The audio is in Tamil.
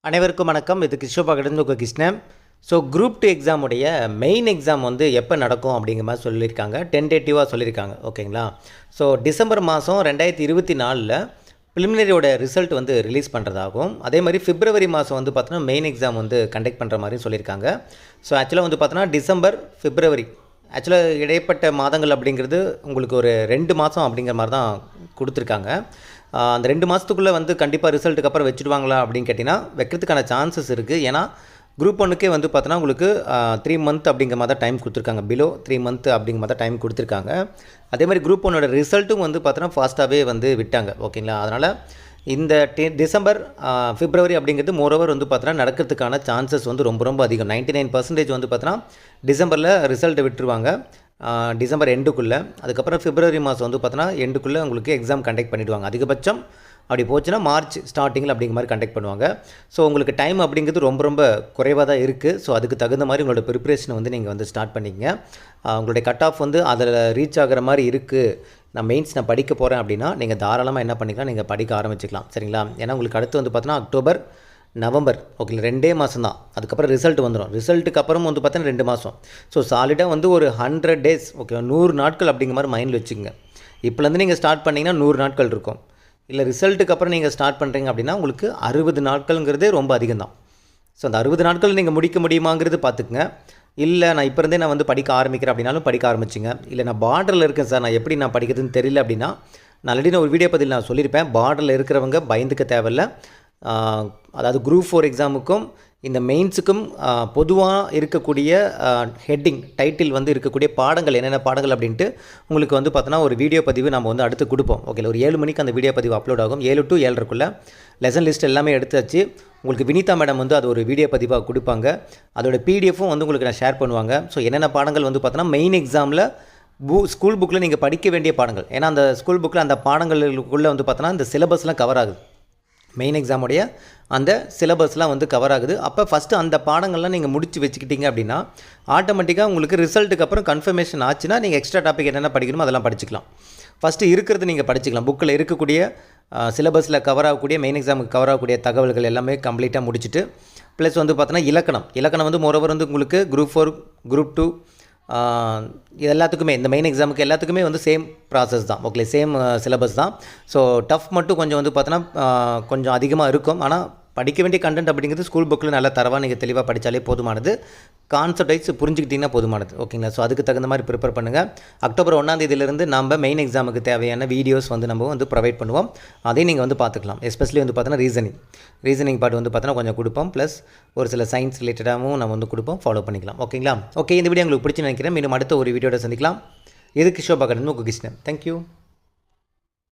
அனைவருக்கும் வணக்கம். இது கிஷோபா கடந்து கிருஷ்ணன். ஸோ குரூப் 2 எக்ஸாம் உடைய மெயின் எக்ஸாம் வந்து எப்போ நடக்கும் அப்படிங்கிற மாதிரி சொல்லியிருக்காங்க. டென்டேட்டிவாக சொல்லியிருக்காங்க. ஓகேங்களா? ஸோ டிசம்பர் மாதம் 2024 ப்ரிலிமினரியோட ரிசல்ட் வந்து ரிலீஸ் பண்ணுறதாகவும், அதே மாதிரி பிப்ரவரி மாதம் வந்து பார்த்தோன்னா மெயின் எக்ஸாம் வந்து கண்டக்ட் பண்ணுற மாதிரி சொல்லியிருக்காங்க. ஸோ ஆக்சுவலாக வந்து பார்த்தோன்னா டிசம்பர் பிப்ரவரி ஆக்சுவலாக இடைப்பட்ட மாதங்கள் அப்படிங்கிறது உங்களுக்கு ஒரு 2 மாதம் அப்படிங்கிற மாதிரி தான் கொடுத்துருக்காங்க. அந்த 2 மாதத்துக்குள்ளே வந்து கண்டிப்பாக ரிசல்ட்டுக்கு அப்புறம் வச்சுடுவாங்களா அப்படின்னு கேட்டிங்கன்னா வைக்கிறதுக்கான சான்சஸ் இருக்குது. ஏன்னா குரூப் 1க்கே வந்து பார்த்தோன்னா உங்களுக்கு 3 மந்த் அப்படிங்கிற மாதிரி தான் டைம் கொடுத்துருக்காங்க. பிலோ 3 மந்த் அப்படிங்கிற மாதிரி தான் டைம் கொடுத்துருக்காங்க. அதே மாதிரி குரூப் 1ஓட ரிசல்ட்டும் வந்து பார்த்தோன்னா ஃபாஸ்ட்டாகவே வந்து விட்டாங்க. ஓகேங்களா? அதனால் இந்த டிசம்பர் பிப்ரவரி அப்படிங்கிறது மோரோவர் வந்து பார்த்தோன்னா நடக்கிறதுக்கான சான்சஸ் வந்து ரொம்ப அதிகம். 99% வந்து பார்த்தோன்னா டிசம்பரில் ரிசல்ட்டை விட்டுருவாங்க. டிசம்பர் எண்டுக்குள்ளே. அதுக்கப்புறம் பிப்ரவரி மாதம் வந்து பார்த்தோன்னா எண்டுக்குள்ளே உங்களுக்கு எக்ஸாம் கண்டக்ட் பண்ணிவிடுவாங்க. அதிகபட்சம் அப்படி போச்சுன்னா மார்ச் ஸ்டார்டிங்கில் அப்படிங்கிற மாதிரி கண்டக்ட் பண்ணுவாங்க. ஸோ உங்களுக்கு டைம் அப்படிங்கிறது ரொம்ப குறைவாக தான் இருக்குது. ஸோ அதுக்கு தகுந்த மாதிரி உங்களோட ப்ரிப்ரேஷனை வந்து நீங்கள் வந்து ஸ்டார்ட் பண்ணிக்கங்க. உங்களுடைய கட் ஆஃப் வந்து அதில் ரீச் ஆகிற மாதிரி இருக்குது. நான் மெயின்ஸ் நான் படிக்க போகிறேன் அப்படின்னா நீங்கள் தாராளமாக என்ன பண்ணிக்கலாம், நீங்கள் படிக்க ஆரம்பிச்சிக்கலாம். சரிங்களா? ஏன்னா உங்களுக்கு அடுத்து வந்து பார்த்தோன்னா அக்டோபர், நவம்பர், ஓகே 2 மாதம் தான். அதுக்கப்புறம் ரிசல்ட் வந்துடும். ரிசல்ட்டுக்கு அப்புறம் வந்து பார்த்தோன்னா 2 மாதம். ஸோ சாலிடாக வந்து ஒரு 100 டேஸ், ஓகே 100 நாட்கள் அப்படிங்கிற மாதிரி மைண்டில் வச்சுக்கோங்க. இப்போலேருந்து நீங்கள் ஸ்டார்ட் பண்ணிங்கன்னா 100 நாட்கள் இருக்கும். இல்லை ரிசல்ட்டுக்கு அப்புறம் நீங்கள் ஸ்டார்ட் பண்ணுறீங்க அப்படின்னா உங்களுக்கு 60 நாட்கள்ங்கிறதே ரொம்ப அதிகம் தான். ஸோ அந்த 60 நாட்கள் நீங்கள் முடிக்க முடியுமாங்கிறது பார்த்துக்குங்க. இல்லை நான் இப்போ இருந்தே நான் வந்து படிக்க ஆரம்பிக்கிறேன் அப்படின்னாலும் படிக்க ஆரம்பிச்சிங்க. இல்லை நான் பார்டரில் இருக்கேன் சார், நான் எப்படி நான் படிக்கிறதுன்னு தெரியல அப்படின்னா, நான் ஆல்ரெடி நான் ஒரு வீடியோ பதில் நான் சொல்லியிருப்பேன். பார்டரில் இருக்கிறவங்க பயந்துக்க தேவையில்லை. அதாவது குரூப் 4 எக்ஸாமுக்கும் இந்த மெயின்ஸுக்கும் பொதுவாக இருக்கக்கூடிய ஹெட்டிங் டைட்டில் வந்து இருக்கக்கூடிய பாடங்கள் என்னென்ன பாடங்கள் அப்படின்ட்டு உங்களுக்கு வந்து பார்த்தோன்னா ஒரு வீடியோ பதிவு நம்ம வந்து அடுத்து கொடுப்போம். ஓகே ஒரு 7 மணிக்கு அந்த வீடியோ பதிவு அப்லோட் ஆகும். 7 to 7:30 லெசன் லிஸ்ட் எல்லாமே எடுத்தாச்சு. உங்களுக்கு வினிதா மேடம் வந்து அது ஒரு வீடியோ பதிவாக கொடுப்பாங்க. அதோட பிடிஎஃப்பும் வந்து உங்களுக்கு நான் ஷேர் பண்ணுவாங்க. ஸோ என்னென்ன பாடங்கள் வந்து பார்த்தோன்னா மெயின் எக்ஸாமில் ஸ்கூல் புக்கில் நீங்கள் படிக்க வேண்டிய பாடங்கள், ஏன்னா அந்த ஸ்கூல் புக்கில் அந்த பாடங்களுக்குள்ளே வந்து பார்த்தோன்னா இந்த சிலபஸ்லாம் கவர் ஆகுது. மெயின் எக்ஸாமுடைய அந்த சிலபஸ்லாம் வந்து கவர் ஆகுது. அப்போ ஃபஸ்ட்டு அந்த பாடங்கள்லாம் நீங்கள் முடித்து வச்சுக்கிட்டீங்க அப்படின்னா ஆட்டோமேட்டிக்காக உங்களுக்கு ரிசல்ட்டுக்கு அப்புறம் கன்ஃபர்மேஷன் ஆச்சுன்னா நீங்கள் எக்ஸ்ட்ரா டாபிக் என்னென்ன படிக்கணுமோ அதெல்லாம் படிச்சுக்கலாம். ஃபஸ்ட்டு இருக்கிறது நீங்கள் படிச்சுக்கலாம். புக்கில் இருக்கக்கூடிய சிலபஸில் கவர் ஆகக்கூடிய மெயின் எக்ஸாமுக்கு கவர் ஆகக்கூடிய தகவல்கள் எல்லாமே கம்ப்ளீட்டாக முடிச்சுட்டு, ப்ளஸ் வந்து பார்த்தோன்னா இலக்கணம் வந்து மோரோவர் வந்து உங்களுக்கு குரூப் 4, குரூப் 2 இது எல்லாத்துக்குமே இந்த மெயின் எக்ஸாமுக்கு எல்லாத்துக்குமே வந்து சேம் ப்ராசஸ் தான். ஓகே சேம் சிலபஸ் தான். ஸோ டஃப் மட்டும் கொஞ்சம் வந்து பார்த்தோன்னா கொஞ்சம் அதிகமாக இருக்கும். ஆனால் படிக்க வேண்டிய கண்டென்ட் அப்படிங்கிறது ஸ்கூல் புக்கில் நல்லா தரவாக நீங்கள் தெளிவாக படித்தாலே போதுமானது. கான்செப்ட் வைஸ் புரிஞ்சுக்கிட்டிங்கன்னா போதுமானது. ஓகேங்களா? ஸோ அதுக்கு தகுந்த மாதிரி ப்ரிப்பேர் பண்ணுங்கள். அக்டோபர் 1ஆம் தேதியிலிருந்து நம்ம மெயின் எக்ஸாமுக்கு தேவையான வீடியோஸ் வந்து நம்ம வந்து ப்ரொவைட் பண்ணுவோம். அதையும் நீங்கள் வந்து பார்த்துக்கலாம். எஸ்பெஷலி வந்து பார்த்தோன்னா ரீசனிங் பார்ட் வந்து பார்த்தோன்னா கொஞ்சம் கொடுப்போம். ப்ளஸ் ஒரு சில சயின்ஸ் ரிலேட்டடாகவும் நம்ம வந்து கொடுப்போம். ஃபாலோ பண்ணிக்கலாம். ஓகேங்களா? ஓகே இந்த வீடியோ உங்களுக்கு பிடிச்சி நினைக்கிறேன். மீண்டும் அடுத்த ஒரு வீடியோட சந்திக்கலாம். இது கிஷோபா கடந்து கிருஷ்ணன். தேங்க்யூ.